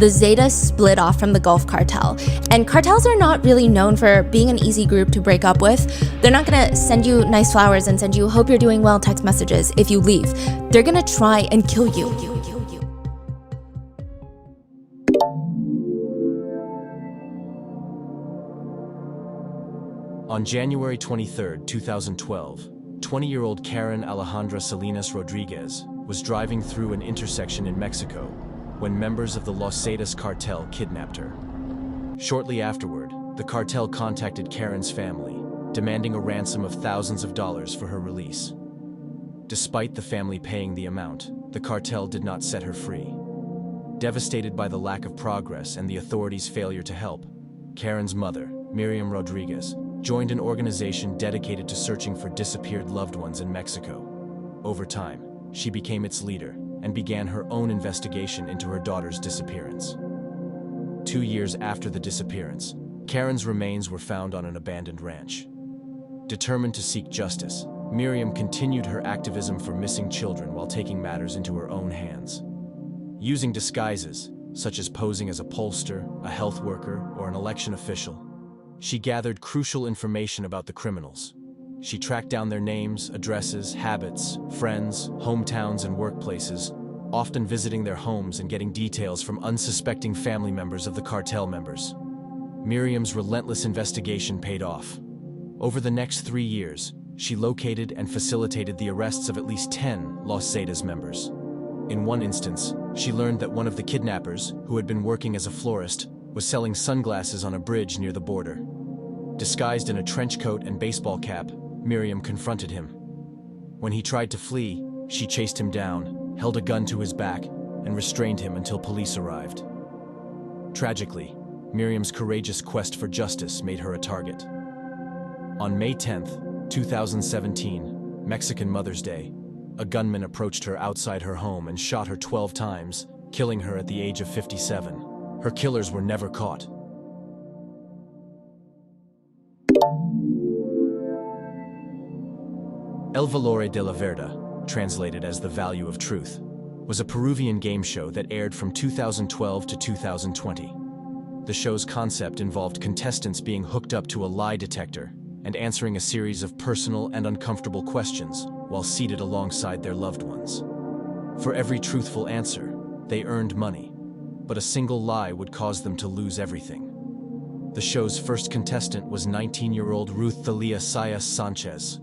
the Zetas split off from the Gulf Cartel. And cartels are not really known for being an easy group to break up with. They're not gonna send you nice flowers and send you "hope you're doing well" text messages if you leave. They're gonna try and kill you. On January 23, 2012, 20-year-old Karen Alejandra Salinas Rodriguez was driving through an intersection in Mexico when members of the Los Zetas cartel kidnapped her. Shortly afterward, the cartel contacted Karen's family, demanding a ransom of thousands of dollars for her release. Despite the family paying the amount, the cartel did not set her free. Devastated by the lack of progress and the authorities' failure to help, Karen's mother, Miriam Rodriguez, joined an organization dedicated to searching for disappeared loved ones in Mexico. Over time, she became its leader and began her own investigation into her daughter's disappearance. 2 years after the disappearance, Karen's remains were found on an abandoned ranch. Determined to seek justice, Miriam continued her activism for missing children while taking matters into her own hands. Using disguises, such as posing as a pollster, a health worker, or an election official, she gathered crucial information about the criminals. She tracked down their names, addresses, habits, friends, hometowns, and workplaces, often visiting their homes and getting details from unsuspecting family members of the cartel members. Miriam's relentless investigation paid off. Over the next 3 years, she located and facilitated the arrests of at least 10 Los Zetas members. In one instance, she learned that one of the kidnappers, who had been working as a florist, was selling sunglasses on a bridge near the border. Disguised in a trench coat and baseball cap, Miriam confronted him. When he tried to flee, she chased him down, held a gun to his back, and restrained him until police arrived. Tragically, Miriam's courageous quest for justice made her a target. On May 10, 2017, Mexican Mother's Day, a gunman approached her outside her home and shot her 12 times, killing her at the age of 57. Her killers were never caught. El Valor de la Verdad, translated as The Value of Truth, was a Peruvian game show that aired from 2012 to 2020. The show's concept involved contestants being hooked up to a lie detector and answering a series of personal and uncomfortable questions while seated alongside their loved ones. For every truthful answer, they earned money, but a single lie would cause them to lose everything. The show's first contestant was 19-year-old Ruth Thalia Sayas Sanchez.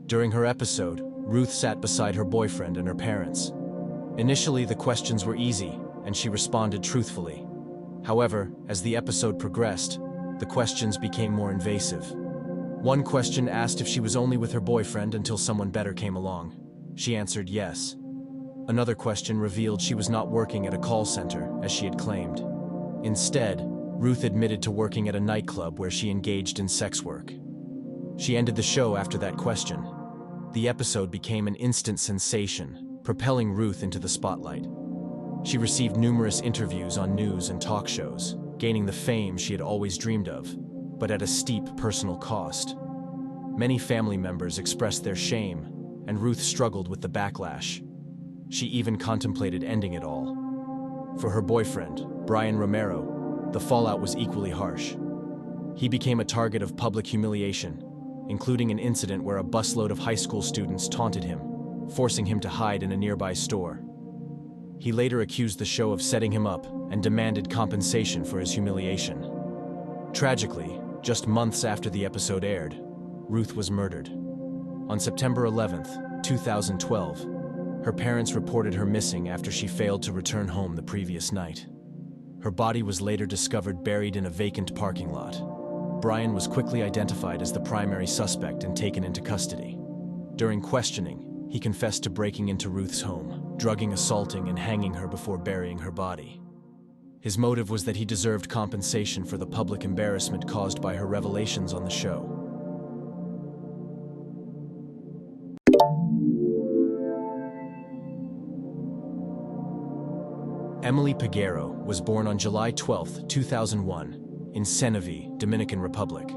During her episode, Ruth sat beside her boyfriend and her parents. Initially, the questions were easy, and she responded truthfully. However, as the episode progressed, the questions became more invasive. One question asked if she was only with her boyfriend until someone better came along. She answered yes. Another question revealed she was not working at a call center, as she had claimed. Instead, Ruth admitted to working at a nightclub where she engaged in sex work. She ended the show after that question. The episode became an instant sensation, propelling Ruth into the spotlight. She received numerous interviews on news and talk shows, gaining the fame she had always dreamed of, but at a steep personal cost. Many family members expressed their shame, and Ruth struggled with the backlash. She even contemplated ending it all. For her boyfriend, Brian Romero, the fallout was equally harsh. He became a target of public humiliation, including an incident where a busload of high school students taunted him, forcing him to hide in a nearby store. He later accused the show of setting him up and demanded compensation for his humiliation. Tragically, just months after the episode aired, Ruth was murdered. On September 11, 2012, her parents reported her missing after she failed to return home the previous night. Her body was later discovered buried in a vacant parking lot. Brian was quickly identified as the primary suspect and taken into custody. During questioning, he confessed to breaking into Ruth's home, drugging, assaulting, and hanging her before burying her body. His motive was that he deserved compensation for the public embarrassment caused by her revelations on the show. Emily Peguero was born on July 12, 2001, in Senevi, Dominican Republic.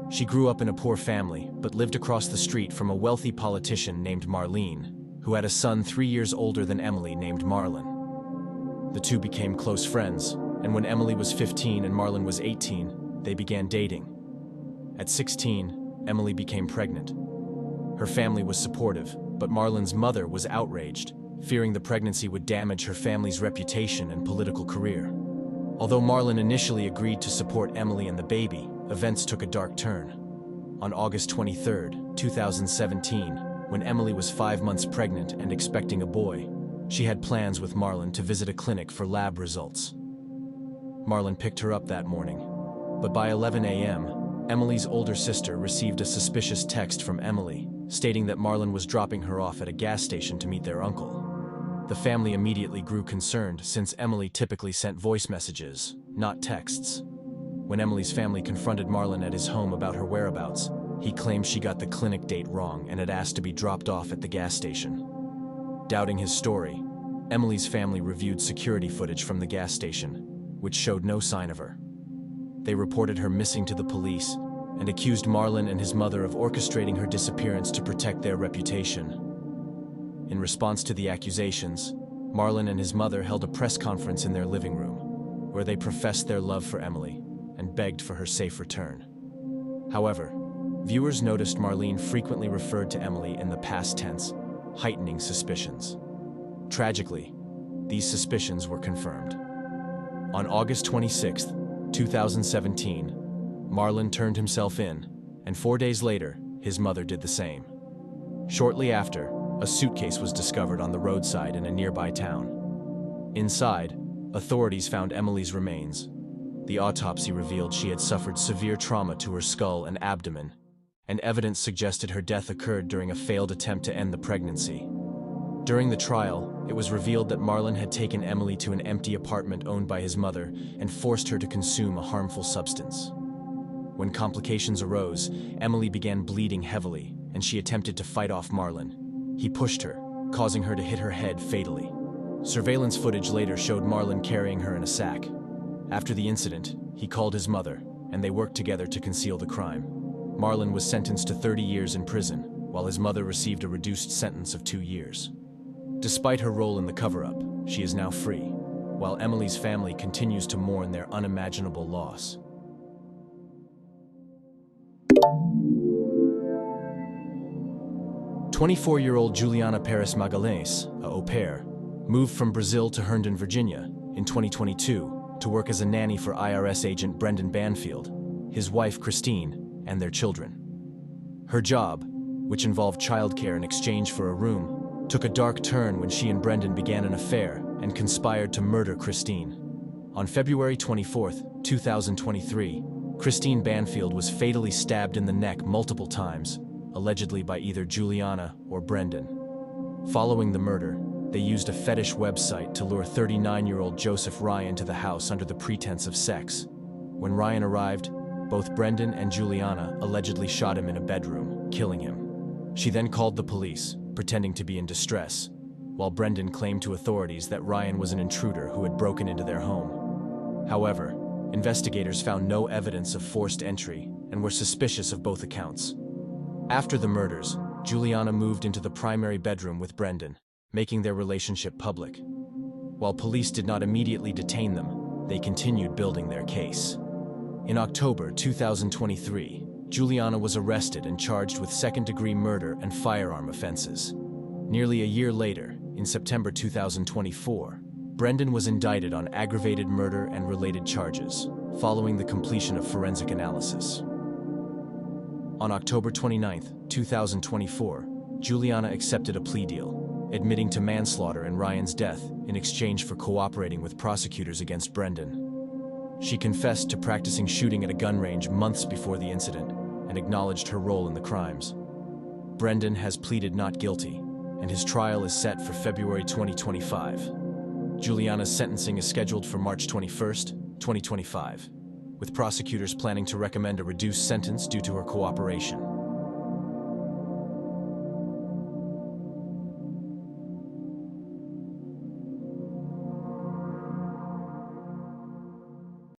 She grew up in a poor family, but lived across the street from a wealthy politician named Marlene, who had a son 3 years older than Emily named Marlon. The two became close friends, and when Emily was 15 and Marlon was 18, they began dating. At 16, Emily became pregnant. Her family was supportive, but Marlon's mother was outraged, fearing the pregnancy would damage her family's reputation and political career. Although Marlon initially agreed to support Emily and the baby, events took a dark turn. On August 23, 2017, when Emily was 5 months pregnant and expecting a boy, she had plans with Marlon to visit a clinic for lab results. Marlon picked her up that morning, but by 11 a.m., Emily's older sister received a suspicious text from Emily, stating that Marlon was dropping her off at a gas station to meet their uncle. The family immediately grew concerned since Emily typically sent voice messages, not texts. When Emily's family confronted Marlon at his home about her whereabouts, he claimed she got the clinic date wrong and had asked to be dropped off at the gas station. Doubting his story, Emily's family reviewed security footage from the gas station, which showed no sign of her. They reported her missing to the police and accused Marlon and his mother of orchestrating her disappearance to protect their reputation. In response to the accusations, Marlon and his mother held a press conference in their living room, where they professed their love for Emily and begged for her safe return. However, viewers noticed Marlene frequently referred to Emily in the past tense, heightening suspicions. Tragically, these suspicions were confirmed. On August 26, 2017, Marlon turned himself in, and 4 days later, his mother did the same. Shortly after, a suitcase was discovered on the roadside in a nearby town. Inside, authorities found Emily's remains. The autopsy revealed she had suffered severe trauma to her skull and abdomen, and evidence suggested her death occurred during a failed attempt to end the pregnancy. During the trial, it was revealed that Marlon had taken Emily to an empty apartment owned by his mother and forced her to consume a harmful substance. When complications arose, Emily began bleeding heavily, and she attempted to fight off Marlon. He pushed her, causing her to hit her head fatally. Surveillance footage later showed Marlon carrying her in a sack. After the incident, he called his mother, and they worked together to conceal the crime. Marlon was sentenced to 30 years in prison, while his mother received a reduced sentence of 2 years. Despite her role in the cover-up, she is now free, while Emily's family continues to mourn their unimaginable loss. "24-year-old Juliana Perez Magalhães, a au pair, moved from Brazil to Herndon, Virginia, in 2022 to work as a nanny for IRS agent Brendan Banfield, his wife Christine, and their children. Her job, which involved childcare in exchange for a room, took a dark turn when she and Brendan began an affair and conspired to murder Christine. On February 24, 2023, Christine Banfield was fatally stabbed in the neck multiple times, allegedly by either Juliana or Brendan. Following the murder, they used a fetish website to lure 39-year-old Joseph Ryan to the house under the pretense of sex. When Ryan arrived, both Brendan and Juliana allegedly shot him in a bedroom, killing him. She then called the police, pretending to be in distress, while Brendan claimed to authorities that Ryan was an intruder who had broken into their home. However, investigators found no evidence of forced entry and were suspicious of both accounts. After the murders, Juliana moved into the primary bedroom with Brendan, making their relationship public. While police did not immediately detain them, they continued building their case. In October 2023, Juliana was arrested and charged with second-degree murder and firearm offenses. Nearly a year later, in September 2024, Brendan was indicted on aggravated murder and related charges, following the completion of forensic analysis. On October 29, 2024, Juliana accepted a plea deal, admitting to manslaughter in Ryan's death in exchange for cooperating with prosecutors against Brendan. She confessed to practicing shooting at a gun range months before the incident and acknowledged her role in the crimes. Brendan has pleaded not guilty, and his trial is set for February 2025. Juliana's sentencing is scheduled for March 21, 2025, with prosecutors planning to recommend a reduced sentence due to her cooperation.